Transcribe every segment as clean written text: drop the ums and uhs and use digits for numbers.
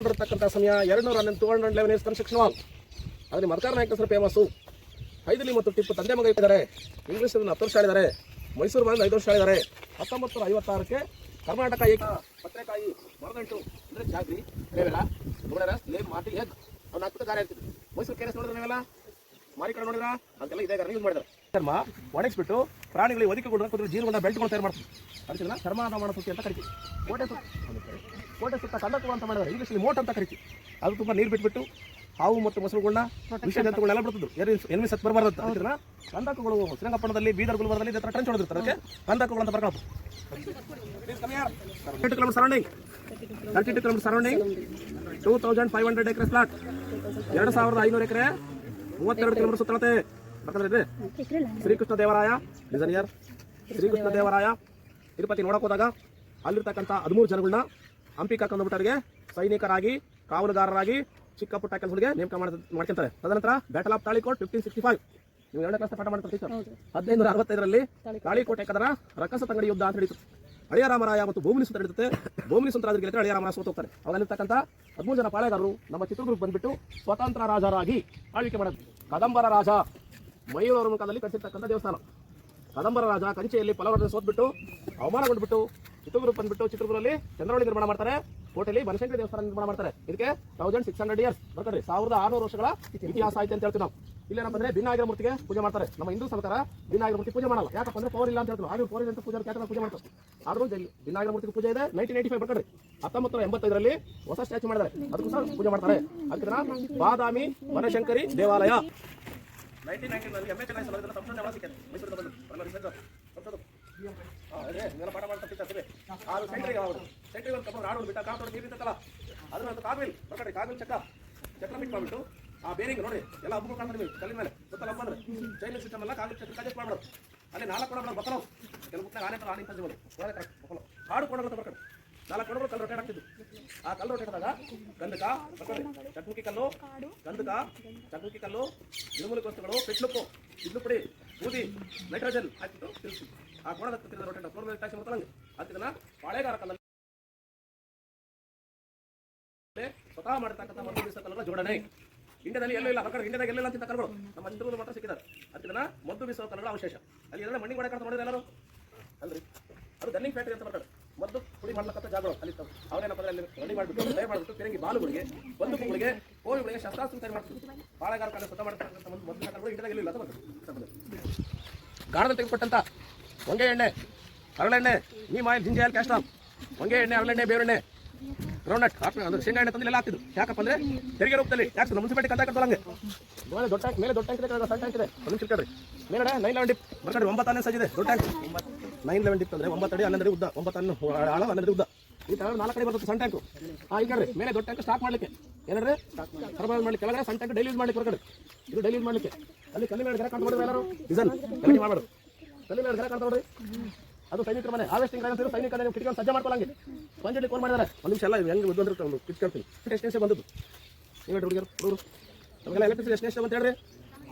ಇರತಕ್ಕಂಥ ಸಮಯ 211 years construction wall. ಅದರಲ್ಲಿ ಮದಕರಿ ನಾಯಕ ಹೆಸರು ಫೇಮಸ್ಸು. ಹೈದಲಿ ಮತ್ತು ಟಿಪ್ಪು ತಂದೆ ಮಗ ಇದ್ದಾರೆ. ಇಂಗ್ಲೀಷ್ 10 ವರ್ಷ ಆಳಿದ್ದಾರೆ. ಮೈಸೂರು ಬಂದು 5 ವರ್ಷ ಆಳಿದ್ದಾರೆ. 1956ಕ್ಕೆ ಕರ್ನಾಟಕ ಏಕ ಪತ್ರೆಕಾಯಿ ಮರದಂಟು ಅಂದರೆ ಜಾತಿ ರೇವೆಲ್ಲ ನೋಡ್ಯಾರ ಲೇಬ್ ಮಾಟಿ ಎಗ್ ಅವ್ನು ಹಾಕ್ಬಿಟ್ಟು ಕಾರ್ಯ ಆಗ್ತಿದ್ರು. ಮೈಸೂರು ಕೆರೆಸ್ ನೋಡಿದ್ರೆ ನೀವೆಲ್ಲ ಮಾರಿ ಕಡೆ ನೋಡಿದ್ರ ಅಂತೆಲ್ಲ ಇದೇ ಯೂಸ್ ಮಾಡಿದ್ದಾರೆ. ಚರ್ಮ ಒಣಗಿಸ್ಬಿಟ್ಟು ಪ್ರಾಣಿಗಳಿಗೆ ಒದಗಿಕೊಂಡು ಕುದುರೆ ಜೀರುಗೊಂಡ ಬೆಲ್ಟ್ಕೊಂಡು ತಯಾರು ಮಾಡ್ತೀವಿ. ಅದಕ್ಕೆ ಚರ್ಮಾದ ಸುತ್ತಿ ಅಂತ ಕರಿತೀವಿ. ಕೋಟೆ ಸುತ್ತ ಕಂದಕು ಅಂತ ಮಾಡಿದ್ದಾರೆ. ಇಂಗ್ಲೀಷಲ್ಲಿ ಮೋಟ್ ಅಂತ ಕರಿತೀವಿ. ಅದು ತುಂಬ ನೀರು ಬಿಟ್ಬಿಟ್ಟು ಹಾವು ಮತ್ತು ಮೊಸರುಗಳನ್ನ ವಿಷ ಜಂತುಗಳೆಲ್ಲ ಬಿಡ್ತಿದ್ರು. ಎನಿಮಿ ಸತ್ತು ಬರಬಾರ್ದು ಅಂತ ಕಂದಕಗಳು ಶ್ರೀರಂಗಪಟ್ಟಣದಲ್ಲಿ ಬೀದರ್ ಗುಲ್ಬರ್ಗದಲ್ಲಿ ಇದೇ ಥರ ಟ್ರೆಂಚ್ ಹೊಡೆದಿರ್ತಾರೆ. ಅದಕ್ಕೆ ಕಂದಕಗಳು ಅಂತ ಬರ್ಕೊಂಡು 32 ಕಿಲೋಮೀಟರ್ ಸರೌಂಡಿಂಗ್ 2500 ಎಕರೆ ಫ್ಲಾಟ್ 2500 ಎಕರೆ 32 ಕಿಲೋಮೀಟರ್ ಸುತ್ತಳತೆ ಬರ್ಕಂದ್ರೆ ಶ್ರೀಕೃಷ್ಣ ದೇವರಾಯ ಡಿಸೈನಿಯರ್ ಶ್ರೀಕೃಷ್ಣ ದೇವರಾಯ ತಿರುಪತಿ ನೋಡಕ್ ಹೋದಾಗ ಅಲ್ಲಿರ್ತಕ್ಕಂಥ 13 ಜನಗಳನ್ನ ಹಂಪಿ ಕರ್ಕೊಂಡ್ಬಿಟ್ಟವರಿಗೆ ಸೈನಿಕರಾಗಿ ಕಾವಲುಗಾರರಾಗಿ ಚಿಕ್ಕ ಪುಟ್ಟ ಕೆಲಸಗಳಿಗೆ ನೇಮಕ ಮಾಡ್ಕೊಂತಾರೆ. ತದನಂತರ ಬ್ಯಾಟಲ್ ಆಫ್ ತಾಳಿಕೋಟ್ 1565 ನೀವು 2ನೇ ಕ್ಲಾಸ್ ಪಾಠ ಮಾಡ್ತಾರೆ ಟೀಚರ್. 1565ರಲ್ಲಿ ತಾಳಿಕೋಟೆ ಕದರ ರಕ್ಕಸ ತಂಗಡಿ ಯುದ್ಧ ಅಂತ ನಡೀತು. ಅಳಿಯ ರಾಮರಾಯ ಮತ್ತು ಭೂಮಿಲಿ ಸುತ್ತ ನಡೀತದೆ. ಭೂಮಿಲಿ ಸುತ್ತ ಗೆಲ್ಲಕ್ಕೆ ಅಳಿಯ ರಾಮರಾಯ ಸೋತು ಹೋಗ್ತಾರೆ. ಅಲ್ಲಿರ್ತಕ್ಕಂಥ 13 ಜನ ಪಾಳೆಗಾರರು ನಮ್ಮ ಚಿತ್ರದುರ್ಗಕ್ಕೆ ಬಂದ್ಬಿಟ್ಟು ಸ್ವತಂತ್ರ ರಾಜರಾಗಿ ಆಳ್ವಿಕೆ ಮಾಡೋದು. ಕದಂಬರ ರಾಜ ಮಯೂರ ಮುಖದಲ್ಲಿ ಕಟ್ಟಿರ್ತಕ್ಕಂಥ ದೇವಸ್ಥಾನ. ಕದಂಬರ ರಾಜ ಕಂಚಿಯಲ್ಲಿ ಫಲವರ್ಧನೆ ಸೋತ್ಬಿಟ್ಟು ಅವಮಾನಗೊಂಡ್ಬಿಟ್ಟು ಚಿತ್ರದುರ್ಗ ಬಂದ್ಬಿಟ್ಟು ಚಿತ್ರದುರ್ಗದಲ್ಲಿ ಚಂದ್ರವಳ್ಳಿ ನಿರ್ಮಾಣ ಮಾಡ್ತಾರೆ. ಕೋಟೆಯಲ್ಲಿ ಬನಶಂಕರಿ ದೇವಸ್ಥಾನ ನಿರ್ಮಾಣ ಮಾಡ್ತಾರೆ. ಇದಕ್ಕೆ 1600 ಇಯರ್ಸ್ ಬರ್ತಾರೆ. 1600 ವರ್ಷಗಳ ಇತಿಹಾಸ ಆಯ್ತು ಅಂತ ಹೇಳ್ತೀವಿ ನಾವು. ಇಲ್ಲೇನಪ್ಪ ಅಂದ್ರೆ ಭಿನ್ನಾಗಿರೋ ಮೂರ್ತಿಗೆ ಪೂಜೆ ಮಾಡ್ತಾರೆ. ನಮ್ಮ ಹಿಂದೂ ಸರ್ಕಾರ ಭಿನ್ನಾಗಿರೋ ಮೂರ್ತಿ ಪೂಜೆ ಮಾಡಲ್ಲ. ಯಾಕಪ್ಪ ಅಂದ್ರೆ ಪವರ್ ಇಲ್ಲ ಅಂತ ಹೇಳ್ತೀವಿ. ಆಗ ಪವರ್ ಅಂತ ಪೂಜೆ ಮಾಡ್ತಾರೆ. ಆದ್ರೂ ಭಿನ್ನಾಗಿರೋ ಮೂರ್ತಿ ಪೂಜೆ ಇದೆ. 1985 ಬರ್ತಾರೆ. 1985ರಲ್ಲಿ ಹೊಸ ಸ್ಟ್ಯಾಚು ಮಾಡಿದ್ದಾರೆ. ಅದಕ್ಕೋಸ್ಕರ ಪೂಜೆ ಮಾಡ್ತಾರೆ. ಅದಕ್ಕೆ ಬಾದಾಮಿ ಬನಶಂಕರಿ ದೇವಾಲಯ 1919ರಲ್ಲಿ MHLI ಸಂಶೋಧನೆ ಸಿಕ್ಕಿದೆ. ಮೈಸೂರು ಪಾಠ ಮಾಡ್ತಾರೆ. ಅದು ಸೆಂಟ್ರಿಗೆ ಒಂದು ಕಬ್ಬು ಆಡೋದು ಬಿಟ್ಟ ಕಾಪು ನೀರು ಇರ್ತಲ್ಲ ಅದನ್ನ ಕಾಗವಿಲ್ ಬರ್ಕಡೆ ಕಾಗವಿಲ್ ಚಕ್ರ ಫಿಟ್ ಮಾಡಿಬಿಟ್ಟು ಆ ಬೇರಿಂಗ್ ನೋಡಿ ಎಲ್ಲ ಹಬ್ಬಗಳು ಕಾಣ್ತಾರೆ ಕಲ್ಲಿನ ಮೇಲೆ ಗೊತ್ತಲ್ಲ ಹಬ್ಬ ಅಂದ್ರೆ ಚೈನೀಸ್ ಸಿಸ್ಟಮ್ ಎಲ್ಲ ಕಾಗಲ್ ಚಕ್ರ ಕಜೆಸ್ಟ್ ಮಾಡ್ಬೋದು. ಅಲ್ಲಿ 4 ಕೊಡಗಳು ಬಕ್ಕಲು ಕೆಲವು ಬುಕ್ನಾಗ ಆನೆ ಆನೆ ಕಜ್ಬೋದು ಬಕ್ಕಲು ಹಾಡು ಕೊಡಗಳು ಬರ್ಕಡೆ 4 ಕೊಡಗಳು ಕಲ್ಲು ರೊಟೇಟ್ ಆಗ್ತಿದ್ದು. ಆ ಕಲ್ಲು ರೊಟೇಟ್ ಆದಾಗ ಗಂಧಕ ಬರ್ಕಡೆ ಚಟ್ಮುಖಿ ಕಲ್ಲು ಗಂಧಕ ಚಟ್ಮುಖಿ ಕಲ್ಲು ಗಿಡಮೂಲಿಕ ವಸ್ತುಗಳು ಪೆಟ್ಲುಪ್ಪು ಇಡ್ಲು ಪುಡಿ ಬೂದಿ ನೈಟ್ರೋಜನ್ ಹಾಕಿಬಿಟ್ಟು ತಿಳಿಸಿ ಆ ಕೋಣದ ರೊಟೇಟ್ ಫ್ಲೋರ್ ಮೇಲೆ ಟ್ಯಾಕ್ಸಿ ಮಾಡ್ತಾರಂಗೆ. ಅದನ್ನ ಬಾಳೆಗಾರ ಕಲ್ಲಲ್ಲಿ ಸ್ವತಃ ಮಾಡಿರ್ತಕ್ಕಂಥ ಮದ್ದು ಬೀಸೋ ಕಲ್ಲುಗಳ ಜೋಡಣೆ ಇಂಡಿಯಾದಲ್ಲಿ ಎಲ್ಲೂ ಇಲ್ಲ. ಹೊರಗಡೆ ಇಂಡಿಯಾದಾಗ ಎಲ್ಲೆಲ್ಲ ಅಂತ ಕಲ್ಲುಗಳು ನಮ್ಮ ಚಿತ್ರದುರ್ಗ ಮಾತ್ರ ಸಿಕ್ಕಿದ್ದಾರೆ. ಅದನ್ನ ಮದ್ದು ಬೀಸೋ ಕಲ್ಲುಗಳ ಅವಶೇಷ. ಅಲ್ಲಿ ಎಲ್ಲ ಮಣ್ಣಿಗೆ ಮಾಡಕ್ಕೆ ನೋಡಿದ್ರೆ ಎಲ್ಲರೂ ಅಲ್ರಿ ಅದು ಗನ್ನಿಂಗ್ ಫ್ಯಾಕ್ಟರಿ ಅಂತ ಬರ್ತಾರೆ. ಮದ್ದು ಪುಡಿ ಮಾಡ್ತಕ್ಕಂಥ ಜಾಗಗಳು ಅಲ್ಲಿ ಅವರೇನಪ್ಪ ಅಲ್ಲಿ ರೆಡಿ ಮಾಡಿಬಿಟ್ಟು ತಯಾರು ಮಾಡಿಬಿಟ್ಟು ಫಿರಂಗಿ ಬಾಲುಗಳಿಗೆ ಬಂದೂಕುಗಳಿಗೆ ಕೋವಿಗಳಿಗೆ ಶಸ್ತ್ರಾಸ್ತ್ರ ತಯಾರು ಮಾಡ್ತಿದ್ರು. ಬಾಳೆಗಾರ ಕಾಲ ಸ್ವತಃ ಮಾಡ್ತಕ್ಕಂಥ ಮದ್ದು ಕಲ್ಲುಗಳು ಇಂಡಿಯಾದಾಗ ಎಲ್ಲ ಅಂತ ಬರ್ತದೆ. ಗಾಣದಲ್ಲಿ ತೆಗೆದುಕೊಟ್ಟಂತ ಹೊಂಗೆ ಎಣ್ಣೆ ಹರಳೆಣ್ಣೆ neem oil ginger oil Castrol ಹೊಂಗೆ ಎಣ್ಣೆ ಹರಳೆಣ್ಣೆ ಬೇರೆಣ್ಣೆ ಗ್ರೌಂಡ್ನಟ್ ಅಂದ್ರೆ ಶೇಂಗಾ ಎಣ್ಣೆ ತಂದು ಎಲ್ಲ ಹಾಕ್ತಿದ್ರು. ಯಾಕಪ್ಪ ಅಂದ್ರೆ ತೆರಿಗೆ ರೂಪದಲ್ಲಿ ಟ್ಯಾಕ್ಸ್ ಮುನ್ಸಿಪಾಲಿಟಿ ಕಂತ ಕಟ್ಟೋಂಗೆ ದೊಡ್ಡ ಟ್ಯಾಂಕ್ ಮೇಲೆ ದೊಡ್ಡ ಟ್ಯಾಂಕ್ ಇದೆ ಸಣ್ಣ ಟ್ಯಾಂಕ್ ಇದೆ. ಒಂದು ಚಿಲ್ಕಡ್ರಿ ಮೇಲೆ 911 ಡಿಪ್ ಬರ್ಕಡ್ರಿ 9 ಆನೆ ಸೈಜ್ ಇದೆ ದೊಡ್ಡ ಟ್ಯಾಂಕ್ 911 ಡಿಪ್ ಅಂದ್ರೆ 9 ಅಡಿ 11 ಅಡಿ ಉದ್ದ 9 ಆಳು 11 ಅಡಿ ಉದ್ದ. ಈ ತರ 4 ಕಡೆ ಬರುತ್ತೆ ಸಣ್ಣ ಟ್ಯಾಂಕ್. ಈ ಕಡೆ ಮೇಲೆ ದೊಡ್ಡ ಟ್ಯಾಂಕ್ ಸ್ಟಾಕ್ ಮಾಡ್ಲಿಕ್ಕೆ ಏನಂದ್ರೆ ಸರ್ವೈವ್ ಮಾಡ್ಲಿಕ್ಕೆ ಕೆಳಗಡೆ ಸಣ್ಣ ಟ್ಯಾಂಕ್ ಡೈಲಿ ಯೂಸ್ ಮಾಡ್ಲಿಕ್ಕೆ ಹೊರಗಡೆ ಇದು ಡೈಲಿ ಯೂಸ್ ಮಾಡ್ಲಿಕ್ಕೆ. ಅಲ್ಲಿ ಕಲ್ಲಿ ಮೇಲೆ ಗಿಡ ಕಾಣ್ತಾ ನೋಡಿದ್ರೆ ಎಲ್ಲರೂ ಡಿಸೈನ್ ಕಲ್ಲಿ ಮಾಡಬಾರ್ದು. ಕಲ್ಲಿ ಮೇಲೆ ಗಿಡ ಕಾಣ್ತಾ ನೋಡ್ರಿ ಅದು ಸೈನಿಕರ ಮನೆ ಹಾರ್ವೆಸ್ಟಿಂಗ್ ಅಂತೀರು. ಸೈನಿಕರ ಕಿಟಕಿ ಸಜ್ಜ ಮಾಡ್ಕೊಳ್ಳಂಗೆ ಪಂಚಡಿ ಫೋನ್ ಮಾಡಿದ್ದಾರೆ. ಒಂದು ನಿಮಿಷ ಎಲ್ಲ ಹೆಂಗೆ ಬಂದಿರುತ್ತೆ ಒಂದು ಕಿಟ್ಕೊಳ್ತೀನಿ. ಎಷ್ಟೇ ಬಂದದ್ದು ನೀವು ಹೇಳಿ ಹುಡುಗರು ನಮಗೆಲ್ಲ ಎಲೆಕ್ಟ್ರಿಸಿಟಿ ಎಷ್ಟು ಅಂತ ಹೇಳ್ರಿ.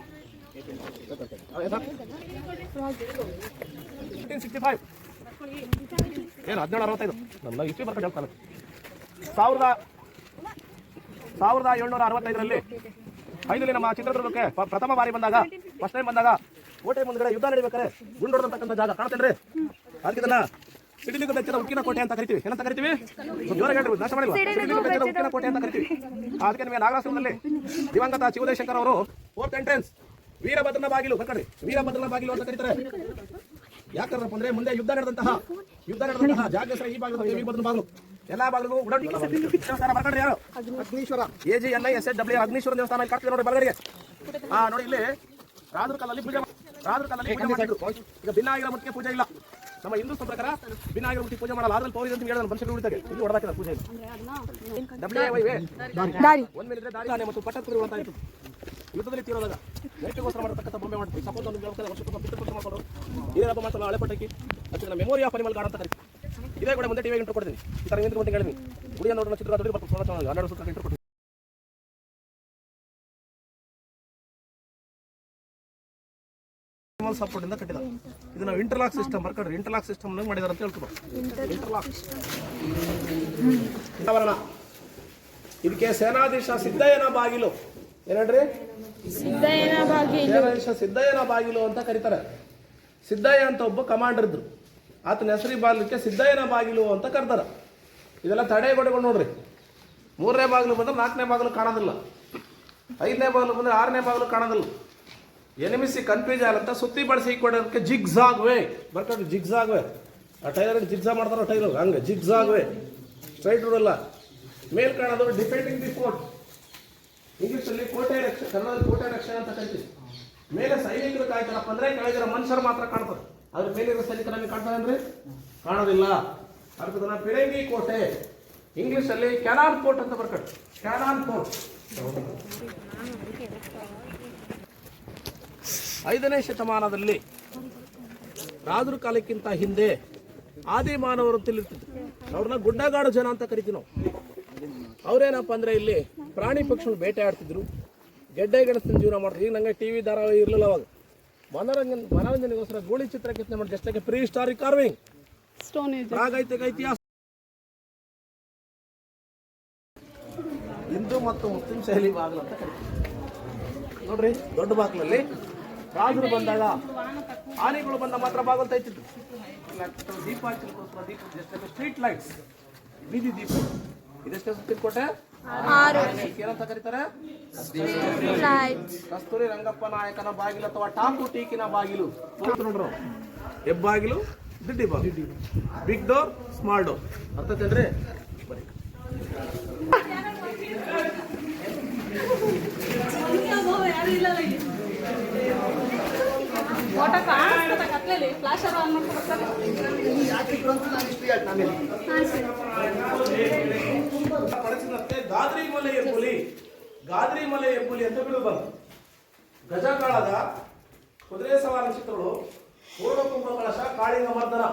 1865 ಏನು 1765 ನಮ್ಮ ಹಿಸ್ಟ್ರಿ ಬರ್ಕೊಂಡು ಹೇಳ್ತಾನೆ. 1765ರಲ್ಲಿ ಹೈದಲಿ ನಮ್ಮ ಚಿತ್ರದುರ್ಗಕ್ಕೆ ಪ್ರಥಮ ಬಾರಿ ಬಂದಾಗ ಫಸ್ಟ್ ಟೈಮ್ ಬಂದಾಗ ಕೋಟೆ ಮುಂದ್ಗಡೆ ಯುದ್ಧ ನಡಿಬೇಕಾರೆ ಗುಂಡು ಹೊಡೆದಂತಕ್ಕಂಥ ಜಾಗ ಕಾಣ್ತೇನ್ರಿ. ಅದಕ್ಕೆ ಇದನ್ನ ಸಿಡಿಲಿಂಗ ಬೆಚ್ಚದ ಉಕ್ಕಿನ ಕೋಟೆ ಅಂತ ಕರಿತೀವಿ. ಏನಂತ ಕರಿತೀವಿ? ಜೋರಾಗಿ ಹೇಳ್ರಿ, ನಾಶ ಮಾಡಿಲ್ಲ. ಸಿಡಿಲಿಂಗ ಬೆಚ್ಚದ ಉಕ್ಕಿನ ಕೋಟೆ ಅಂತ ಕರಿತೀವಿ. ಅದಕ್ಕೆ ನಿಮಗೆ ನಾಗರಾಶ್ರಮದಲ್ಲಿ ದಿವಂಗತ ಶಿವದೇಶಂಕರ್ ಅವರು 4th ಎಂಟ್ರೆನ್ಸ್ ವೀರಭದ್ರನ ಬಾಗಿಲು ಬರ್ಕಡ್ರಿ ವೀರಭದ್ರನ ಬಾಗಿಲು ಅಂತ ಕರೀತಾರೆ. ಯಾಕಂದ್ರಪ್ಪ ಅಂದ್ರೆ ಮುಂದೆ ಯುದ್ಧ ನಡೆದಂತಹ ಜಾಗ ಈ ಭಾಗದ ವೀರಭದ್ರನ ಬಾಗಿಲು ಎಲ್ಲಾ ಬಾಗಿಲು ದೇವಸ್ಥಾನ ಬರ್ಕಡ್ರಿ. ಯಾರು ಅಗ್ನೀಶ್ವರ AGNISHW ಅಗ್ನೀಶ್ವರ ದೇವಸ್ಥಾನ ಕಾಡ್ತಿದೆ ನೋಡಿ ಬಲಗಡೆಗೆ. ನೋಡಿ ಇಲ್ಲಿ ರಾಜರ ಕಾಲದಲ್ಲಿ ಪೂಜೆ ಮಾಡಿದ್ರು. ಈಗ ಭಿನ್ನ ಆಗಿರೋ ಮೂರ್ತಿಗೆ ಪೂಜೆ ಇಲ್ಲ. ನಮ್ಮ ಹಿಂದೂ ಪ್ರಕಾರ ಭಿನ್ನ ಆಗಿರೋ ಮೂರ್ತಿ ಪೂಜೆ ಮಾಡಲ್ಲ. ಅದ್ರಲ್ಲಿ ಪೌರಿ ಅಂತ ಹೇಳಿದ್ರೆ ಮನುಷ್ಯರು ಉಳಿತಾರೆ. ಇಲ್ಲಿ ಹೊಡೆದಾಕಿದ ಪೂಜೆ ಇಲ್ಲ. ಒಂದ್ ಮೇಲೆ ದಾರಿ ಆನೆ ಮತ್ತು ಪಟ್ಟಕರು ಅಂತ ಆಯ್ತು. ಯುದ್ಧದಲ್ಲಿ ತೀರೋದಾಗ ನೈಟ್ಗೋಸ್ಕರ ಮಾಡತಕ್ಕಂಥ ಬೊಂಬೆ ಮಾಡ್ತೀವಿ. ಸಪೋಸ್ ಒಂದು ವರ್ಷಕ್ಕೆ ಪಿತೃಪಕ್ಷ ಮಾಡ್ಕೊಂಡು ಇದೇ ಹಬ್ಬ ಮಾಡ್ತಾರೆ ಹಳೆ ಪಟ್ಟಕ್ಕೆ. ಅದಕ್ಕೆ ಮೆಮೊರಿ ಆಫ್ ಅನಿಮಲ್ ಗಾರ್ಡ್ ಅಂತ ಕರೀತೀವಿ. ಇದೇ ಕೂಡ ಮುಂದೆ ಟಿವಿ ಇಂಟ್ರೋ ಕೊಡ್ತೀನಿ. ಈ ಥರ ನಿಂತ್ಕೊಂಡು ಹೇಳಿದ್ವಿ ಗುಡಿಯ ನೋಡೋಣ ಚಿತ್ರ 12 ವರ್ಷ ಇಂಟ್ರೋ ಕೊಡ್ತೀವಿ. ಸಪೋರ್ಟ್ ಇಂದ ಕಟ್ಟಿದ ಇದನ್ನ ಇಂಟರ್ಲಾಕ್ ಸಿಸ್ಟಮ್ ಬರ್ಕಡ್ರಿ ಇಂಟರ್ಲಾಕ್ ಸಿಸ್ಟಮ್ ಮಾಡಿದಾರೆ ಅಂತ ಹೇಳ್ತೀವಿ. ಇಂಟರ್ಲಾಕ್ ಇದಕ್ಕೆ ಸೇನಾಧೀಶ ಸಿದ್ದಯ್ಯನ ಬಾಗಿಲು ಏನೇಳ್ರಿ, ಸೇನಾಧೀಶ ಸಿದ್ದಯ್ಯನ ಬಾಗಿಲು ಅಂತ ಕರೀತಾರೆ. ಸಿದ್ದಯ್ಯ ಅಂತ ಒಬ್ಬ ಕಮಾಂಡರ್ ಇದ್ರು, ಆತನ ಹೆಸರಿ ಬಾಗಿಲಕ್ಕೆ ಸಿದ್ದಯ್ಯನ ಬಾಗಿಲು ಅಂತ ಕರ್ತಾರ. ಇದೆಲ್ಲ ತಡೆಗೋಡೆಗಳು ನೋಡ್ರಿ. 3ನೇ ಬಾಗಿಲು ಬಂದ್ರೆ 4ನೇ ಬಾಗಿಲು ಕಾಣೋದಿಲ್ಲ, 5ನೇ ಬಾಗಿಲು ಬಂದ್ರೆ 6ನೇ ಬಾಗಿಲು ಕಾಣೋದಿಲ್ಲ. ಎನಿಮಿಸಿ ಕನ್ಫ್ಯೂಸ್ ಆಗಂತ ಸುತ್ತಿ ಬಳಸಿ ಕೊಡೋದಕ್ಕೆ ಜಿಗ್ಜಾಗ್ ವೇ ಬರ್ಕೊಂಡು, ಜಿಗ್ಜಾಗ್ ವೇ. ಆ ಟೈಲರ್ ಜಿಗ್ಜಾ ಮಾಡ್ತಾರ ಟೈಲರ್ ಹಂಗೆ ಜಿಗ್ಜಾಗ್ ವೇ, ಸ್ಟ್ರೈಟ್ ರೋಡ್ ಅಲ್ಲ. ಮೇಲ್ ಕಾಣೋದು ಡಿಫೆಂಡಿಂಗ್ ದಿ ಫೋರ್ಟ್, ಇಂಗ್ಲಿಷಲ್ಲಿ ಕೋಟೆ ರಕ್ಷಣೆ, ಕನ್ನಡದಲ್ಲಿ ಕೋಟೆ ರಕ್ಷಣೆ ಅಂತ ಕರಿತೀವಿ. ಮೇಲೆ ಸೈನಿಕರು ಕಾಯ್ತಾರಪ್ಪ ಅಂದ್ರೆ ಕೆಳಗಿರೋ ಮನುಷ್ಯರು ಮಾತ್ರ ಕಾಣ್ತಾರೆ, ಆದ್ರೆ ಮೇಲಿರೋ ಸೈನಿಕರು ನಮಗೆ ಕಾಣ್ತಾರೆ ಅಂದ್ರೆ ಕಾಣೋದಿಲ್ಲ. ಅರ್ಥದನ್ನ ಫಿರಂಗಿ ಕೋಟೆ, ಇಂಗ್ಲಿಷಲ್ಲಿ ಕ್ಯಾನಾನ್ ಫೋರ್ಟ್ ಅಂತ ಬರ್ಕೊಂಡು, ಕ್ಯಾನಾನ್ ಫೋರ್ಟ್. 5ನೇ ಶತಮಾನದಲ್ಲಿ ರಾಜರ ಕಾಲಕ್ಕಿಂತ ಹಿಂದೆ ಆದಿ ಮಾನವರು ತಿಳಿರ್ತಿದ್ರು, ಅವ್ರನ್ನ ಗುಡ್ಡಗಾಡು ಜನ ಅಂತ ಕರಿತೀವಿ ನಾವು. ಅವ್ರೇನಪ್ಪ ಅಂದ್ರೆ ಇಲ್ಲಿ ಪ್ರಾಣಿ ಪಕ್ಷಿಗಳು ಬೇಟೆ ಆಡ್ತಿದ್ರು, ಗೆಡ್ಡೆ ಗೆಣಸಿನ ಜೀವನ ಮಾಡ್ತಿದ್ರು. ಈಗ ನಂಗೆ ಟಿವಿ ಧಾರಾವಾಹಿ ಇರಲಿಲ್ಲ ಅವಾಗ. ಮನೋರಂಜನೆಗೋಸ್ಕರ ಗೂಳಿ ಚಿತ್ರ ಕೆತ್ತನೆ ಮಾಡಿ ಜಸ್ಟಾಗಿ ಪ್ರೀ ಹಿಸ್ಟಾರಿಕ್ ಕಾರ್ವಿಂಗ್, ಪ್ರಾಗೈತಿಕ ಇತಿಹಾಸ, ಹಿಂದೂ ಮತ್ತು ಮುಸ್ಲಿಂ ಶೈಲಿ ಬಾಗಿಲು ಅಂತ ಕರಿತೀವಿ ನೋಡ್ರಿ. ದೊಡ್ಡ ಬಾಗಿಲಲ್ಲಿ ರಾಜರು ಬಂದಾಗ ಆನೆಗಳು ಬಂದ ಮಾತ್ರ ಬಾಗಿಲು ತೆಗಿತಿದ್ರು. ದೀಪ ಹಚ್ಚಲಿಕ್ಕೋಸ್ಕರ ದೀಪ ಜಸ್ಟ್ ಸ್ಟ್ರೀಟ್ ಲೈಟ್ಸ್, ಬೀದಿ ದೀಪ. ಇದೆಷ್ಟೇ ಸುತ್ತಿನ ಏನಂತ ಕರೀತಾರೆ? ಕಸ್ತೂರಿ ರಂಗಪ್ಪ ನಾಯಕನ ಬಾಗಿಲು ಅಥವಾ ಟಾಪು ಟೀಕಿನ ಬಾಗಿಲು ನೋಡ್ರು. ಹೆಬ್ಬಾಗಿಲು, ದಿಡ್ಡಿ ಬಾಗಿಲು, big door, small door. ಅರ್ಥತೇನ್ರಿ? Gadri ಮಲೆ ಹೆಬ್ಬುಲಿ, ಗಾದ್ರಿ ಮಲೆ ಹೆಬ್ಬುಲಿ ಅಂತ ಬಿಡುವ ಬಂತು. ಗಜಕಾಳದ ಕುದುರೆ ಸವಾರ ಚಿತ್ರಗಳು, ಪೂರ್ಣ ಕುಂಭ ಕಳಶ, ಕಾಳಿಂಗ ಮರ್ದನ,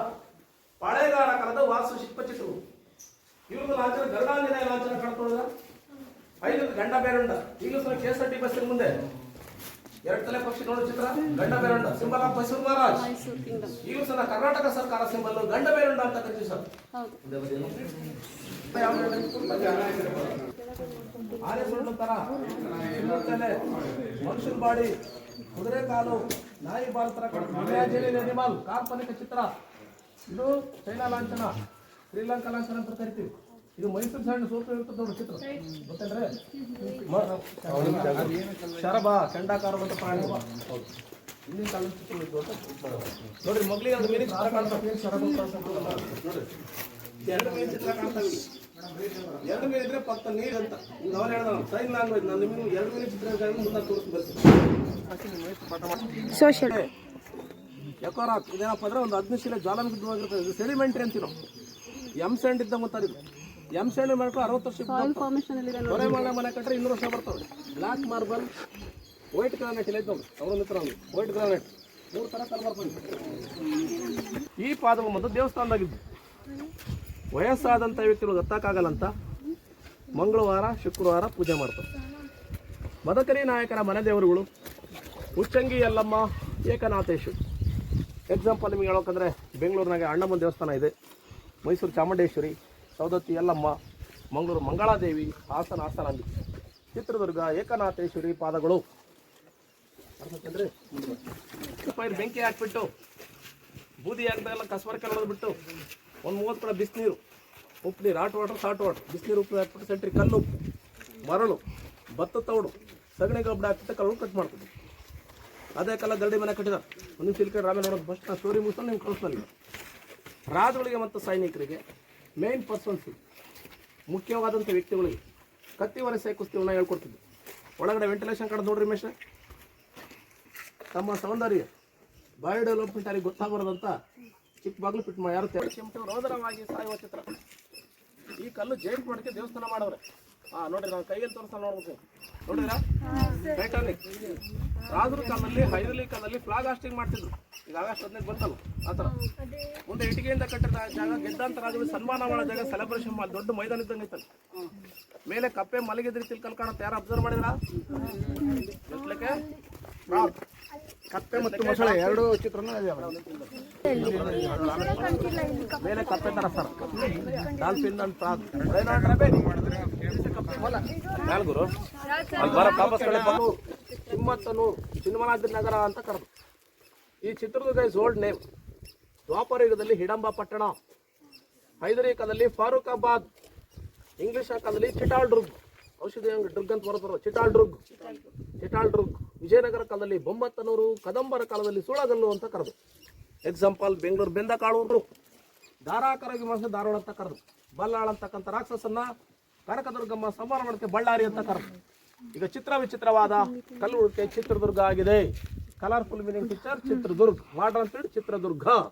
ಪಾಳೆಗಾರ ಕಾಲದ ವಾಸು ಶಿಲ್ಪ ಚಿತ್ರಗಳು. ಇವ್ರದ್ದು ಲಾಂಛನ ಗರುಡಾಂಜನೇಯ ಲಾಂಛನ ಕಾಣ್ಕೊಳ್ಳೋದ. 5 ಗಂಡ ಬೇರುಂಡ. ಈಗಲೂ ಸಹ KSRT ಬಸ್ಸಿನ ಮುಂದೆ 2 ತಲೆ ಪಕ್ಷಿ ನೋಡೋ ಚಿತ್ರ ಗಂಡ ಬೇರುಂಡ, ಸಿಂಬಲ್ ಆಫ್ ಮೈಸೂರು ಮಹಾರಾಜ್. ಈಗಲೂ ಸಹ ಕರ್ನಾಟಕ ಸರ್ಕಾರ ಸಿಂಬಲ್ ಗಂಡ ಬೇರುಂಡ ಅಂತ ಕರಿತೀವಿ ಸರ್. ಆನೆ ಸುಳ್ಳು ತರ, ಮನುಷ್ಯನ ಬಾಡಿ, ಕುದುರೆ ಕಾಲು, ನಾಯಿ ಬಾಲ್ ತರ ಅನಿಮಲ್, ಕಾಲ್ಪನಿಕ ಚಿತ್ರ. ಇದು ಚೈನಾ ಲಾಂಛನ, ಶ್ರೀಲಂಕಾ ಲಾಂಛನ ಅಂತ ಕರಿತೀವಿ. ಇದು ಮೈಸೂರು ಸಣ್ಣ ಸೂತ್ರ ಇರ್ತದೆ ನೋಡಿ ಚಿತ್ರ, ಗೊತ್ತೇನ್ರಿ? ಶರಭ, ಚಂಡಾಕಾರ ಅಂತ ಪ್ರಾಣಿ. ಹಿಂದಿನ ಕಾಲದ ಚಿತ್ರ ಇದ್ದು ಅಂತ ನೋಡ್ರಿ. ಮಗ್ಲಿಗೆ ಅದು ಮೀನಿಗೆ ಚಿತ್ರ ಕಾಣ್ತಾರೆ, ಶರಭ ನೋಡ್ರಿ. 2 ಮೀನಿನ ಚಿತ್ರ ಕಾಣ್ತಾವೆ. 2 ಮೀನು ಇದ್ರೆ ಪಕ್ಕ ನೀರು ಅಂತ. ಈಗ ಅವ್ರು ಹೇಳ್ದ ಸೈನ್ ಲ್ಯಾಂಗ್ವೇಜ್, ನಾನು ನಿಮ್ಗೆ 2 ಮೀನಿನ ಚಿತ್ರ ಮುಂದೆ ತೋರಿಸಿ ಬರ್ತೀನಿ. ಎಕೋರಾಕ್ ಇದೇನಪ್ಪ ಅಂದ್ರೆ ಒಂದು ಅಗ್ನಿಶೀಲ ಜ್ವಾಲಾಮುಖಿವಾಗಿರ್ತದೆ. ಇದು ಸೆಡಿಮೆಂಟ್ರಿ ಅಂತೀವಿ ನಾವು. ಎಂಸೆಂಡ್ ಇದ್ದ ಗೊತ್ತಾರಿದು. ಎಂಸೆಂಡ್ ಮಾಡ್ಕೊಂಡು 60 ವರ್ಷ ಹೊರೆ ಮನೆ ಕಟ್ಟರೆ 200 ವರ್ಷ ಬರ್ತವೆ. ಬ್ಲಾಕ್ ಮಾರ್ಬಲ್, ವೈಟ್ ಗ್ರಾನೈಟ್ ಇಲ್ಲ ಇದ್ದವು ಅವ್ರ ಮಿತ್ರ, ವೈಟ್ ಗ್ರಾನೈಟ್ 3 ಥರ ಕಲ್ ಬರ್ಕೊಂಡು. ಈ ಪಾದವು ಮೊದಲು ದೇವಸ್ಥಾನದಾಗಿದ್ದು. ವಯಸ್ಸಾದಂಥ ವ್ಯಕ್ತಿಗಳು ಗೊತ್ತಾಗಲ್ಲ ಅಂತ ಮಂಗಳವಾರ ಶುಕ್ರವಾರ ಪೂಜೆ ಮಾಡ್ತಾರೆ. ಮದಕರಿ ನಾಯಕರ ಮನೆ ದೇವರುಗಳು ಉಚ್ಚಂಗಿ ಯಲ್ಲಮ್ಮ, ಏಕನಾಥೇಶ್ವರಿ. ಎಕ್ಸಾಂಪಲ್ ನಿಮಗೆ ಹೇಳೋಕಂದ್ರೆ ಬೆಂಗಳೂರಿನಾಗೆ ಅಣ್ಣಮ್ಮನ ದೇವಸ್ಥಾನ ಇದೆ, ಮೈಸೂರು ಚಾಮುಂಡೇಶ್ವರಿ, ಸೌದತ್ತಿ ಯಲ್ಲಮ್ಮ, ಮಂಗಳೂರು ಮಂಗಳಾದೇವಿ, ಹಾಸನ ಹಾಸನಾಂಬಿ, ಚಿತ್ರದುರ್ಗ ಏಕನಾಥೇಶ್ವರಿ ಪಾದಗಳು. ಅರ್ಥಂದ್ರೆ ಬೆಂಕಿ ಹಾಕ್ಬಿಟ್ಟು ಬೂದಿ ಹಾಕ್ದಾಗೆಲ್ಲ ಕಸಬರ್ಕೆ ಬಿಟ್ಟು ಒಂದು 30 ಕಡೆ ಬಿಸಿನೀರು, ಉಪ್ಪು ನೀರು, ಹಾಟ್ ವಾಟರ್, ಸಾಲ್ಟ್ ವಾಟರ್, ಬಿಸಿನೀರು ಉಪ್ಪು ಹಾಕ್ಬಿಟ್ಟು ಸೆಂಟ್ರಿ ಕಲ್ಲು, ಮರಳು, ಭತ್ತ ತೌಡು, ಸಗಣಿ ಗೊಬ್ಬರ ಹಾಕ್ಬಿಟ್ಟು ಕಲ್ಲು ಕಟ್ ಮಾಡ್ತೀವಿ. ಅದೇ ಕಾಲ ಗರಡಿ ಮನೆ ಕಟ್ಟಿದ. ಒಂದು ನಿಮಿಷ ಇಲ್ಲಿ ರಾಮೇ ನೋಡೋದು ಫಸ್ಟ್ ನಾನು ಸ್ಟೋರಿ ಮುಗಿಸ್ಕೊಂಡು ನಿಮ್ಗೆ ಕಳಿಸ್ನಲ್ಲಿ. ರಾಜುಗಳಿಗೆ ಮತ್ತು ಸೈನಿಕರಿಗೆ, ಮೇನ್ ಪರ್ಸನ್ಸ್, ಮುಖ್ಯವಾದಂಥ ವ್ಯಕ್ತಿಗಳಿಗೆ ಕತ್ತಿ ವರಸೆ ಕುಸ್ತಿಗಳನ್ನ ಹೇಳ್ಕೊಡ್ತಿದ್ದೆ. ಒಳಗಡೆ ವೆಂಟಿಲೇಷನ್ ಕಡೆ ನೋಡ್ರಿ ಮೇಷ, ತಮ್ಮ ಸೌಂದರ್ಯ ಬಾಡಿ ಡೆವಲಪ್ಮೆಂಟ್ ಯಾರಿಗೆ ಗೊತ್ತಾಗಬಾರ್ದಂತ ಚಿಕ್ಕ ಬಾಗಿಲು ಫಿಟ್ ಮಾಡಿ ಯಾರು ಚಿಮಟು ರೋದರವಾಗಿ ಸಾಯುವ ಚಿತ್ರ. ಈ ಕಲ್ಲು ಜೈಂಟ್ ಮಾಡೋಕ್ಕೆ ದೇವಸ್ಥಾನ ಮಾಡವ್ರೆ. ನೋಡ್ರಿ, ನಾವು ಕೈಯಲ್ಲಿ ತೋರಿಸ್ತಾ ನೋಡ್ಬೇಕು. ನೋಡಿದ್ರಾ ಟೈಟಾನಿಕ್. ರಾಜರ ಕಾಲದಲ್ಲಿ, ಹೈದರಾಲಿ ಕಾಲದಲ್ಲಿ ಫ್ಲಾಗ್ ಹಾಸ್ಟಿಂಗ್ ಮಾಡ್ತಿದ್ರು. ಈಗ ಆಗಸ್ಟ್ 15 ಬಂತಲ್ಲ ಆ ಥರ. ಮುಂದೆ ಇಟಿಗೆಯಿಂದ ಕಟ್ಟಿದ ಜಾಗ, ಗೆದ್ದಂತ ರಾಜಗಳು ಸನ್ಮಾನ ಮಾಡೋ ಜಾಗ, ಸೆಲೆಬ್ರೇಷನ್ ಮಾಡಿ ದೊಡ್ಡ ಮೈದಾನ ಇದ್ದಂಗೆ ಇತ್ತಲ್ಲ. ಮೇಲೆ ಕಪ್ಪೆ ಮಲಗಿದ ರೀತಿಯಲ್ಲಿ ಕಲ್ ಕಾಣುತ್ತೆ. ಯಾರು ಅಬ್ಸರ್ವ್ ಮಾಡಿದ್ರಾ? ಕಪ್ಪೆ ಮತ್ತು ಮೊಸಳೆ ಎರಡು ಚಿತ್ರನ ಮೇಲೆ ಕಪ್ಪೆ ತರ ಸರ್ ಡಾಲ್ಫಿನ್ ಅಂಡ್ ಫ್ರಾಗ್ ಗುರು ಅಲ್ಲಿ ಬರೋ ಕಾಪಸ್ಗಳೇ ಬಂದು ಕಿಮ್ಮತ್ತನು ಚಿನ್ನಮನಾದ್ರಿ ನಗರ ಅಂತ ಕರೆದು. ಈ ಚಿತ್ರದುರ್ಗ ಇಸ್ ಓಲ್ಡ್ ನೇಮ್. ದ್ವಾಪರ ಯುಗದಲ್ಲಿ ಹಿಡಂಬ ಪಟ್ಟಣ, ಹೈದರೀಕದಲ್ಲಿ ಫಾರೂಕಾಬಾದ್, ಇಂಗ್ಲಿಷ್ ಕಾಲದಲ್ಲಿ ಚಿಟಾಲ್ ಡ್ರುಗ್, ಔಷಧಿ ಡ್ರುಗ್ ಅಂತ ಬರುತ್ತಾರ, ಚಿಟಾಲ್ ಡ್ರುಗ್. ವಿಜಯನಗರ ಕಾಲದಲ್ಲಿ ಬೊಮ್ಮತ್ತನೂರು, ಕದಂಬರ ಕಾಲದಲ್ಲಿ ಸುಳಗಲ್ಲು ಅಂತ ಕರೆದು. ಎಕ್ಸಾಂಪಲ್ ಬೆಂಗಳೂರು ಬೆಂದಕಾಳೂರು, ಧಾರಾಕರಗಿ ಮಾಸ ಧಾರವಾಡ ಅಂತ ಕರೆದು. ಬಲ್ಲಾಳ್ ಅಂತಕ್ಕಂಥ ರಾಕ್ಷಸನ್ನ ಕನಕದುರ್ಗಮ್ಮ ಸಂಹಾರ ಮಾಡೋಕ್ಕೆ ಬಳ್ಳಾರಿ ಅಂತ ಕರೆದು. ಈಗ ಚಿತ್ರವಿಚಿತ್ರವಾದ ಕಲ್ಲು ಉಳಿಕೆ ಚಿತ್ರದುರ್ಗ ಆಗಿದೆ. Colourful meaning picture Chitradurga, modern field Chitradurga.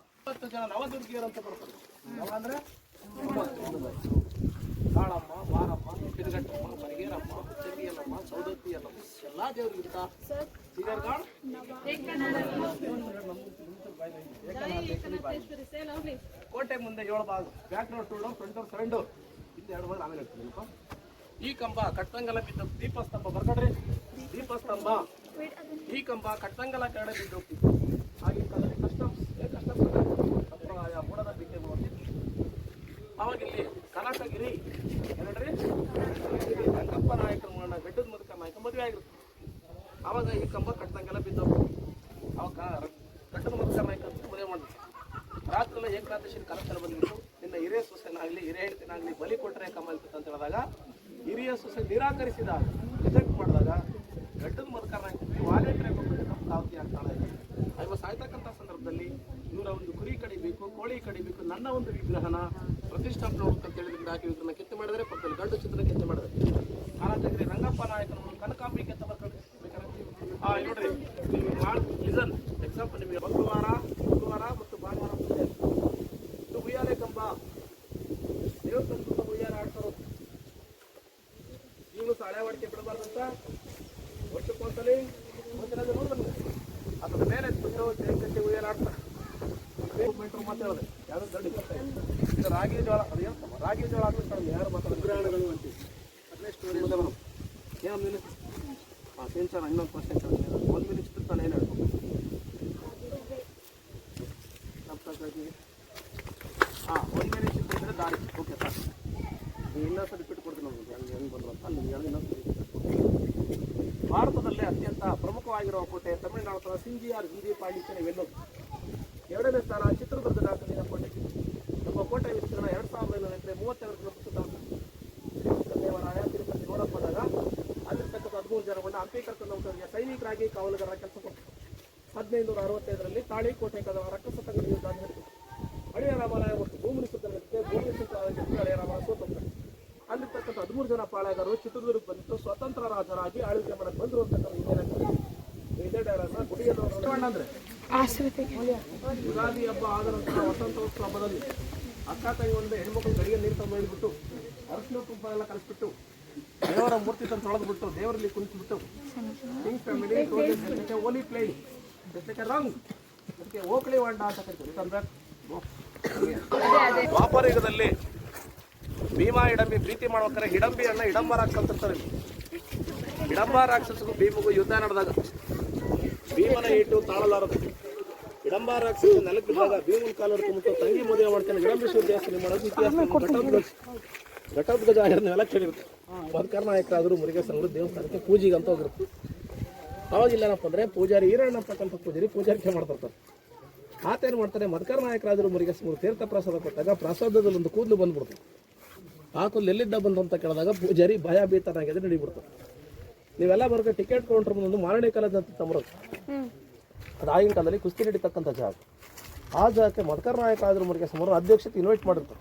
20 ಜನ ನವದುರ್ಗಿಯರು ಅಂತ ಬರ್ತಾರೆ. ನವ ಅಂದ್ರೆ ಕಾಳಮ್ಮ, ಮಾರಮ್ಮ, ತಿರುಗಟ್ಟಮ್ಮ, ಮರಿಗೇರಮ್ಮ, ಚೆನ್ನಿಯಲ್ಲಮ್ಮ, ಸೌದತ್ತಿಯಲ್ಲಮ್ಮ, ಎಲ್ಲಾ ದೇವರಿಗಿಂತ ಕೋಟೆ ಮುಂದೆ 7 ಭಾಗ, back door 2 door, front door 7 door, ಇಲ್ಲಿ 2 ಭಾಗ ಆಮೇಲೆ ಹೇಳ್ತೀನಿ. ಈ ಕಂಬ ಕಟ್ಟಂಗಲ ಬಿದ್ದು ದೀಪಸ್ತಂಭ ಬರ್ಕೊಡ್ರಿ. ದೀಪಸ್ತಂಭ ಈ ಕಂಬ ಕಟ್ಟಂಗಲ ಕೆಳಗಡೆ ಬಿದ್ದು ಹೋಗ್ತಿತ್ತು. ಆಗಿನ ಕಾಲದಲ್ಲಿ ಕಸ್ಟಮ್ಸ್ ಬುಡದ ಬಿಟ್ಟೆ ಅವಾಗ ಇಲ್ಲಿ ಕನಕಗಿರಿ ಏನಡ್ರಿ ರಂಗಪ್ಪ ನಾಯಕರ ಬೆಟ್ಟದ ಮುದುಕ ನಾಯಕ ಮದುವೆ ಆಗಿರುತ್ತೆ. ಅವಾಗ ಈ ಕಂಬ ಕಟ್ಟಂಗೆಲ್ಲ ಬಿದ್ದು ಅವಾಗ ಕಟ್ಟದ ಮುದುಕ ನಾಯಕ ಮದುವೆ ಮಾಡಿದ್ರು. ರಾತ್ರಿ ಏಕನಾಥೇಶ್ವರಿ ಕನಸಲ್ಲಿ ಬಂದ್ಬಿಟ್ಟು ನಿನ್ನ ಹಿರಿಯ ಸೊಸೆನಾಗಲಿ ಹಿರಿಯ ಹೆಂಡತಿನಾಗಲಿ ಬಲಿ ಕೊಟ್ಟರೆ ಕಮ್ಮ ಇರ್ತದೆ ಅಂತ ಹೇಳಿದಾಗ ಹಿರಿಯ ಸೊಸೆ ನಿರಾಕರಿಸಿದಾಗ ರಿಜೆಕ್ಟ್ ಮಾಡಿದಾಗ ಗಡ್ಡದ ಮದಕರ ವಾಲೆಂಟ್ರಿ ಕಾವತಿ ಆಗ್ತಾಳೆ. ಇವ ಸಾಯ್ತಕ್ಕಂಥ ಸಂದರ್ಭದಲ್ಲಿ ಇವರ ಒಂದು ಕುರಿ ಕಡಿಬೇಕು, ಕೋಳಿ ಕಡಿಬೇಕು, ನನ್ನ ಒಂದು ವಿಗ್ರಹನ ಪ್ರತಿಷ್ಠಾಪನೆ ಅಂತ ಹೇಳಿದ್ರಿಂದ ಹಾಕಿ ವಿಗ್ರಹನ ಕೆತ್ತೆ ಮಾಡಿದರೆ ಪಕ್ಕದಲ್ಲಿ ಗಂಡು ಚಿತ್ರ ಕೆತ್ತೆ ಮಾಡಿದ್ರೆ. ಕಾಲಂತಗಿರಿ ರಂಗಪ್ಪ ನಾಯಕನ ಕನಕಾಂಬಿ ಕೆತ್ತ ಬರ್ಕೊಂಡು ನೋಡ್ರಿ ನೀವು ಲಿಸನ್ ಎಕ್ಸಾಂಪಲ್ ನಿಮಗೆ ಮಂಗಳವಾರ ಮತ್ತು ಭಾನುವಾರ ಇದು ಉಯ್ಯಾಲೆ ಕಂಬ ದೇವಸ್ಥಾನ ಉಯ್ಯಾಲೆ ಆಡ್ತಾರೋ. ನೀವು ಹಳೆ ವಾಡಿಕೆ ಬಿಡಬಾರ್ದಂತ ವರ್ಷಕ್ಕೊಂದ್ಸಲಿ ನೋಡ್ಬಂದ್ರೆ ಅದ್ರ ಮೇಲೆ ಬಿಟ್ಟು ಕಟ್ಟಿ ಉಯ್ಯಾಲೆ ಆಡ್ತಾರೆ. ಮಾತಾಡೋದು ಯಾರು ದಡ್ಡಿ ಈಗ ರಾಗಿ ಜೋಳ ಅದು ಹೇಳ್ತಮ್ಮ ರಾಗಿ ಜೋಳ ಆಗ್ತಾರೆ ಯಾರು ಮಾತಾಡೋದು ಗ್ರಹಣಗಳು ಅಂತೀವಿ. ಅದನ್ನೇ ಸ್ಟೋರಿ ಏನು ಮಿನಿಟ್ ಸೆನ್ಸರ್ ಇನ್ನೊಂದು ಕ್ವಶನ್ 1 ಮಿನಿಟ್ ಚಿತ್ರತಾನೆ ಏನು ಹೇಳ್ಬೇಕು ಹಾಂ 1 ಮಿನಿಟ್ ಚಿತ್ರ ಇದ್ರೆ ದಾರಿ ಓಕೆ ಸರ್. ನೀವು ಇನ್ನೊಂದು ರಿಪೀಟ್ ಕೊಡ್ತೀನಿ ನಮಗೆ ಹೆಂಗೆ ಬಂದ್ರು ಅಂತ ನಿಮ್ಗೆ ಇನ್ನೊಂದು ಭಾರತದಲ್ಲೇ ಅತ್ಯಂತ ಪ್ರಮುಖವಾಗಿರುವ ಕೋಟೆ ತಮಿಳುನಾಡು ಸಿಂಜಿಯಾರ್ ಹಿಂದಿ ಪಾಂಡಿಚೇರಿ ವೆಲ್ಲೂರು. 2ನೇ ಸ್ಥಾನ ಚಿತ್ರದುರ್ಗ ದಾಖಲಿನ ಕೋಟೆ. ನಮ್ಮ ಕೋಟೆ ವಿಸ್ತೀರ್ಣ 2500 ಎಕರೆ 32 ಕಿಲೋಮೀಟರ್. ದೇವರಾಯ ತಿರುಪತಿ ನೋಡಕ್ ಬಂದಾಗ ಅಲ್ಲಿರ್ತಕ್ಕಂಥ 13 ಜನ ಬಂದ ಹಂಪಿ ಕರ್ಕೊಂಡವರಿಗೆ ಸೈನಿಕರಾಗಿ ಕಾವಲುಗಾರ ಕೆಲಸ ಕೊಟ್ಟರು. 1565ರಲ್ಲಿ ತಾಳಿಕೋಟೆ ಕದ ರಕ್ಕಸ ತಂಗಡಿ ಯುದ್ಧ ನಡೆಯಿತು. ಹಳೆಯ ರಾಮಾಲಯ ಮತ್ತು ಭೂಮಿ ಸುತ್ತಲಿರುತ್ತೆ. ಭೂಮಿ ಸುತ್ತಲಿರುತ್ತೆ ಹಳೆಯ ರಾಮಾಲಯ ಸೋತಂತ್ರ. ಅಲ್ಲಿರ್ತಕ್ಕಂಥ 13 ಜನ ಪಾಳೆಗಾರರು ಚಿತ್ರದುರ್ಗ ಬಂದಿತ್ತು ಸ್ವತಂತ್ರ ರಾಜರಾಗಿ ಆಳ್ವಿಕೆ ಮಾಡಕ್ಕೆ ಬಂದರು ಅಂತಕ್ಕಂಥ ಇದೇ ಡೈಲಾಗ್ನ ಗುಡಿಯಲ್ಲವರು ಅಂದ್ರೆ ಯುಗಾದಿ ಹಬ್ಬ ಆದ ನಂತರ ವಸಂತೋತ್ಸವ ಹಬ್ಬದಲ್ಲಿ ಅಕ್ಕ ತಂಗಿ ಒಂದು ಹೆಣ್ಮಕ್ಳು ಗಡಿಗೆ ನೀರು ತಂದು ಅರಶಿನ ಕುಂಪ ಎಲ್ಲ ಕಲಿಸ್ಬಿಟ್ಟು ದೇವರ ಮೂರ್ತಿ ತಂದು ತೊಳೆದ್ಬಿಟ್ಟು ದೇವರಲ್ಲಿ ಕುಣಿಸ್ಬಿಟ್ಟು ಸಿಂಗ್ ಫ್ಯಾಮಿಲಿ ಓಲಿ ಪ್ಲೇಯಿಂಗ್ ರಂಗ್ ಅದಕ್ಕೆ ಓಕಳಿ ವಾಂಡ ಅಂತ ಕರಿತಾರೆ. ದ್ವಾಪರ ಯುಗದಲ್ಲಿ ಭೀಮಾ ಹಿಡಂಬಿ ಪ್ರೀತಿ ಮಾಡ್ಬೇಕಾದ್ರೆ ಹಿಡಂಬಿಯನ್ನ ಹಿಡಂಬ ರಾಕ್ಷಸರ್ತಾರೆ. ಹಿಡಂಬ ರಾಕ್ಷಸಗೂ ಭೀಮಗೂ ಯುದ್ಧ ನಡೆದಾಗ ಭೀಮನ ಇಟ್ಟು ತಾಳಲಾರದು. ಹಿಡಂಬ ರಾಕ್ಷಸ ನೆಲಕ್ಕೆ ಬಿದ್ದಾಗ ಭೀಮನ ಕಾಲ ಹಿಡ್ಕೊಂಡ್ಬಿಟ್ಟು ತಂಗಿ ಮದುವೆ ಮಾಡ್ತಾನೆ. ಹಿಡಂಬೇಶ್ವರ ದೇವಸ್ಥಾನ ಮಾಡೋದು ಇತಿಹಾಸ. ಘಟೋದ್ಗಜ ಎಲ್ಲ ಕೇಳಿರುತ್ತೆ. ಬದುಕರ ನಾಯಕರಾದರು ಮುರುಗೇಶ್ವರ ದೇವಸ್ಥಾನಕ್ಕೆ ಪೂಜೆಗೆ ಅಂತ ಹೋಗಿರುತ್ತೆ. ಅವಾಗ ಇಲ್ಲೇನಪ್ಪ ಅಂದರೆ ಪೂಜಾರಿ ಈರಣ್ಣ ಅಂತಕ್ಕಂಥ ಪೂಜಾರಿಕೆ ಮಾಡ್ತಿರ್ತಾರೆ. ಆತೇನು ಮಾಡ್ತಾರೆ, ಮದಕರ ನಾಯಕರಾದರು ಮುರುಗೇಶ್ವರ ತೀರ್ಥ ಪ್ರಸಾದ ಕೊಟ್ಟಾಗ ಪ್ರಸಾದದಲ್ಲಿ ಒಂದು ಕೂದಲು ಬಂದ್ಬಿಡ್ತು. ಆ ಕೂದಲು ಎಲ್ಲಿದ್ದ ಬಂದು ಅಂತ ಕೇಳಿದಾಗ ಪೂಜಾರಿ ಭಯ ಭೀತನಾಗಿದೆ ನಡಿಬಿಡ್ತಾರೆ. ನೀವೆಲ್ಲ ಬರ್ಗ ಟಿಕೆಟ್ ಕೌಂಟರ್ ಮುಂದೊಂದು ಮಾರನೇ ಕಾಲದ ಅಂತ ತಮ್ಮರೋದು. ಅದು ಆಗಿನ ಕಾಲದಲ್ಲಿ ಕುಸ್ತಿ ನಡೀತಕ್ಕಂಥ ಜಾಗ. ಆ ಜಾಗಕ್ಕೆ ಮದಕರ ನಾಯಕ ಆದರೂ ಮುರುಗೇಶ್ವರ ಅಧ್ಯಕ್ಷತೆ ಇನ್ವೈಟ್ ಮಾಡಿರ್ತಾರೆ.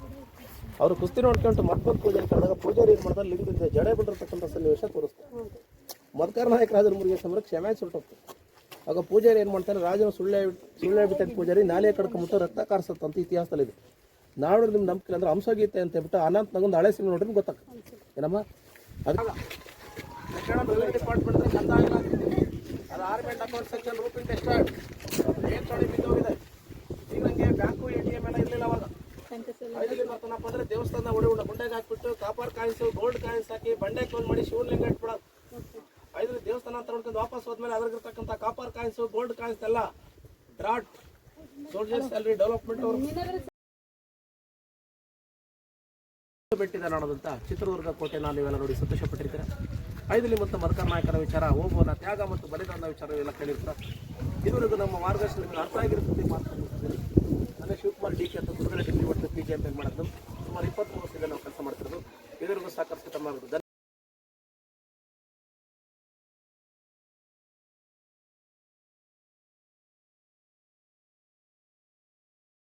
ಅವರು ಕುಸ್ತಿ ನೋಡ್ಕೊಂಡು ಮತ್ತೊಂದು ಪೂಜಾರಿ ಕರೆದಾಗ ಪೂಜಾರಿ ಏನು ಮಾಡ್ತಾರೆ, ಲಿಂಗದಿಂದ ಜಡೆ ಬಂದಿರತಕ್ಕಂಥ ಸನ್ನಿವೇಶ ತೋರಿಸ್ತಾರೆ. ಮದಕರ ನಾಯಕರಾದ್ರ ಮುರುಗೇಶ್ವರ ಕ್ಷಮೆ ಸುಟ್ಟೋಗ್ತಾರೆ. ಆಗ ಪೂಜಾರಿ ಏನು ಮಾಡ್ತಾರೆ, ರಾಜನ ಸುಳ್ಳೆ ಬಿಟ್ಟ ಪೂಜಾರಿ ನಾಲೆ ಕಡ್ಕೊಂಬಿಟ್ಟು ರಕ್ತ ಕಾರಿಸತ್ತಂತ ಇತಿಹಾಸದಲ್ಲಿದೆ. ನಾಡು ನಿಮ್ಮ ನಂಬಿಕೆ ಅಂದ್ರೆ ಹಂಸಗೀತೆ ಅಂತ ಹೇಳ್ಬಿಟ್ಟು ಅನಂತ ನಗೊಂದು ಹಳೆ ಸಿನಿಮಾ ನೋಡ್ರಿ ಗೊತ್ತಾಗ್ತದೆ ಏನಮ್ಮ. ಅದು ರೆವಿನ್ಯೂ ಡಿಪಾರ್ಟ್ಮೆಂಟ್ ಕಂದಾಯ ಅದು ಆರ್ಮೆಂಟ್ ಅಕೌಂಟ್ ಸೆಕ್ಷನ್ ರೂಪಿಂಗ್ ಟೆಸ್ಟೆಡ್ ಏನು ತೊಳಿ ಬಿದ್ದೋಗಿದೆ. ಈಗ ನನಗೆ ಬ್ಯಾಂಕು ATM ಎಲ್ಲ ಇರಲಿಲ್ಲ ಅವಾಗ. 5 ಬರ್ತನಪ್ಪ ಅಂದರೆ ದೇವಸ್ಥಾನ ಗುಂಡೆಗೆ ಹಾಕ್ಬಿಟ್ಟು ಕಾಪರ್ ಕಾಯಿನ್ಸು ಗೋಲ್ಡ್ ಕಾಯಿನ್ಸ್ ಹಾಕಿ ಬಂಡೆ ಕೋಲ್ ಮಾಡಿ ಶಿವಲಿಂಗ ಇಟ್ಬಿಡೋದು. 5 ದೇವಸ್ಥಾನ ಅಂತ ನೋಡ್ಕೊಂಡು ವಾಪಸ್ ಹೋದ್ಮೇಲೆ ಅದ್ರಾಗಿರ್ತಕ್ಕಂಥ ಕಾಪರ್ ಕಾಯಿನ್ಸ್, ಗೋಲ್ಡ್ ಕಾಯಿನ್ಸ್ ಎಲ್ಲ ಡ್ರಾಟ್ ಸೋಲ್ಜರ್ಸ್ ಸ್ಯಾಲರಿ ಡೆವಲಪ್ಮೆಂಟ್ ಅವರು ಬಿಟ್ಟಿದೆ ಅನ್ನೋದಂತ ಚಿತ್ರದುರ್ಗ ಕೋಟೆನ ನೀವೆಲ್ಲ ನೋಡಿ ಸಂತೋಷಪಟ್ಟಿರ್ತೀರ. ಐದಲಿ ಮತ್ತು ಮಧುಕರ್ ನಾಯಕರ ವಿಚಾರ, ಹೋಗುವನ ತ್ಯಾಗ ಮತ್ತು ಬಲಿದಾನ ವಿಚಾರ ಎಲ್ಲ ಕೇಳಿರ್ತಾರೆ. ಇದುವರೆಗೂ ನಮ್ಮ ಮಾರ್ಗದರ್ಶನ ನಿಮಗೆ ಅರ್ಥ ಆಗಿರುತ್ತೆ ಮಾತನಾಡ್ತಿದ್ದೀರಿ. ಅಂದರೆ ಶಿವಕುಮಾರ್ ಡಿ ಕೆ ಅಂತ ದುರ್ಗದ ಡಿಗ್ರಿ ಒಟ್ಟು PG ಅಂತ ಮಾಡೋದು ಸುಮಾರು 23 ವರ್ಷದಿಂದ ನಾವು ಕೆಲಸ ಮಾಡ್ತಿರೋದು. ಇದರಿಗೂ ಸಾಕಷ್ಟು ತಮ್ಮ